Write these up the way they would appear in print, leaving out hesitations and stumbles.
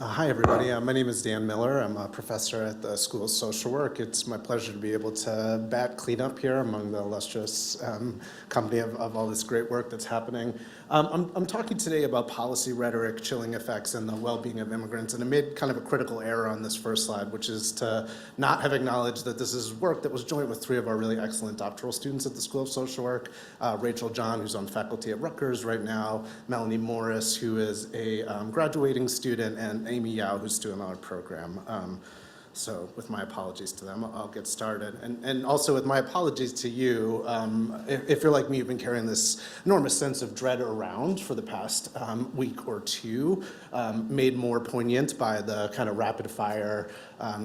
Hi, everybody. My name is Dan Miller. I'm a professor at the School of Social Work. It's my pleasure to be able to bat cleanup here among the illustrious company of all this great work that's happening. I'm talking today about policy rhetoric, chilling effects, and the well-being of immigrants. And I made kind of a critical error on this first slide, which is to not have acknowledged that this is work that was joint with three of our really excellent doctoral students at the School of Social Work. Rachel John, who's on faculty at Rutgers right now, Melanie Morris, who is a graduating student, and Amy Yao, who's doing our program. So with my apologies to them, I'll get started. And also with my apologies to you, if you're like me, you've been carrying this enormous sense of dread around for the past week or two, made more poignant by the kind of rapid fire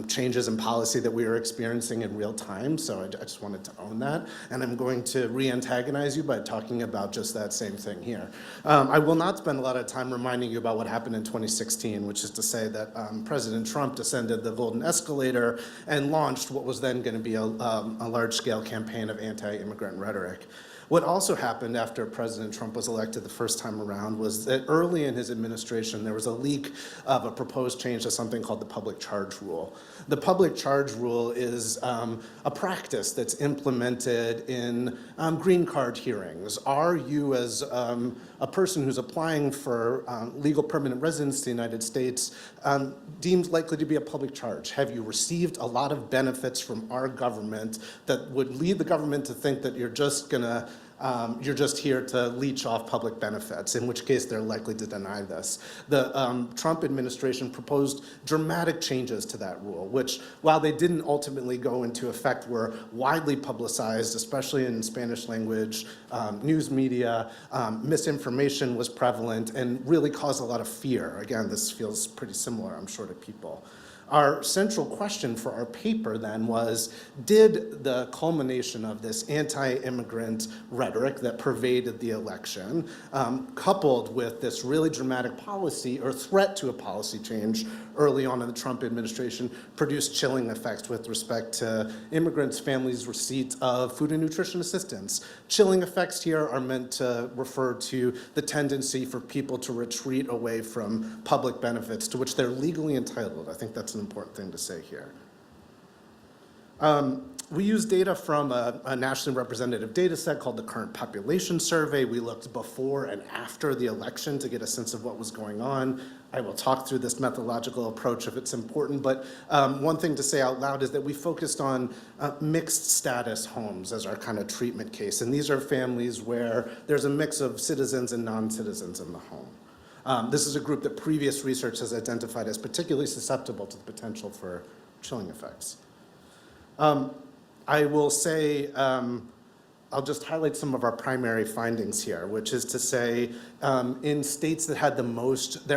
changes in policy that we are experiencing in real time. So I just wanted to own that. And I'm going to re-antagonize you by talking about just that same thing here. I will not spend a lot of time reminding you about what happened in 2016, which is to say that President Trump descended the golden escalator and launched what was then going to be a large-scale campaign of anti-immigrant rhetoric. What also happened after President Trump was elected the first time around was that early in his administration, there was a leak of a proposed change to something called the public charge rule. The public charge rule is a practice that's implemented in green card hearings. Are you, as a person who's applying for legal permanent residence to the United States, deemed likely to be a public charge? Have you received a lot of benefits from our government that would lead the government to think that you're just here to leech off public benefits, in which case they're likely to deny this. The Trump administration proposed dramatic changes to that rule, which, while they didn't ultimately go into effect, were widely publicized, especially in Spanish language news media. Misinformation was prevalent and really caused a lot of fear. Again, this feels pretty similar, I'm sure, to people. Our central question for our paper then was, did the culmination of this anti-immigrant rhetoric that pervaded the election, coupled with this really dramatic policy or threat to a policy change early on in the Trump administration, produce chilling effects with respect to immigrants' families' receipt of food and nutrition assistance? Chilling effects here are meant to refer to the tendency for people to retreat away from public benefits to which they're legally entitled. I think that's an important thing to say here. We used data from a nationally representative data set called the Current Population Survey. We looked before and after the election to get a sense of what was going on. I will talk through this methodological approach if it's important, but one thing to say out loud is that we focused on mixed status homes as our kind of treatment case. And these are families where there's a mix of citizens and non-citizens in the home. This is a group that previous research has identified as particularly susceptible to the potential for chilling effects. I will say, I'll just highlight some of our primary findings here, which is to say, in states that had the most,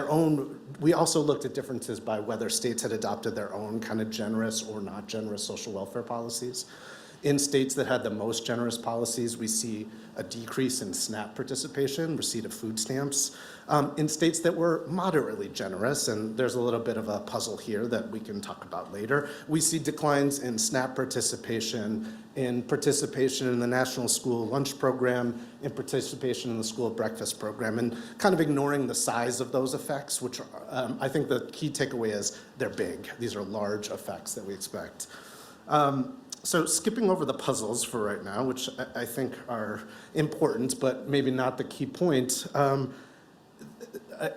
we also looked at differences by whether states had adopted their own kind of generous or not generous social welfare policies. In states that had the most generous policies, we see a decrease in SNAP participation, receipt of food stamps. In states that were moderately generous, and there's a little bit of a puzzle here that we can talk about later, we see declines in SNAP participation in the National School Lunch Program, in participation in the School Breakfast Program, and kind of ignoring the size of those effects, which are, I think the key takeaway is they're big. These are large effects that we expect. So skipping over the puzzles for right now, which I think are important, but maybe not the key point,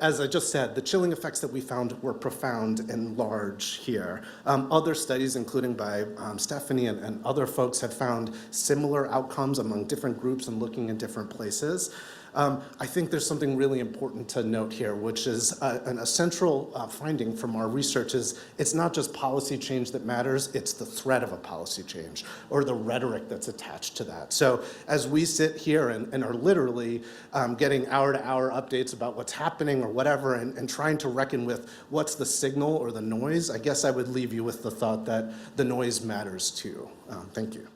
as I just said, the chilling effects that we found were profound and large here. Other studies, including by Stephanie and other folks, have found similar outcomes among different groups and looking in different places. I think there's something really important to note here, which is a central finding from our research is it's not just policy change that matters, it's the threat of a policy change or the rhetoric that's attached to that. So as we sit here and are literally getting hour-to-hour updates about what's happening or whatever and trying to reckon with what's the signal or the noise, I guess I would leave you with the thought that the noise matters too. Thank you.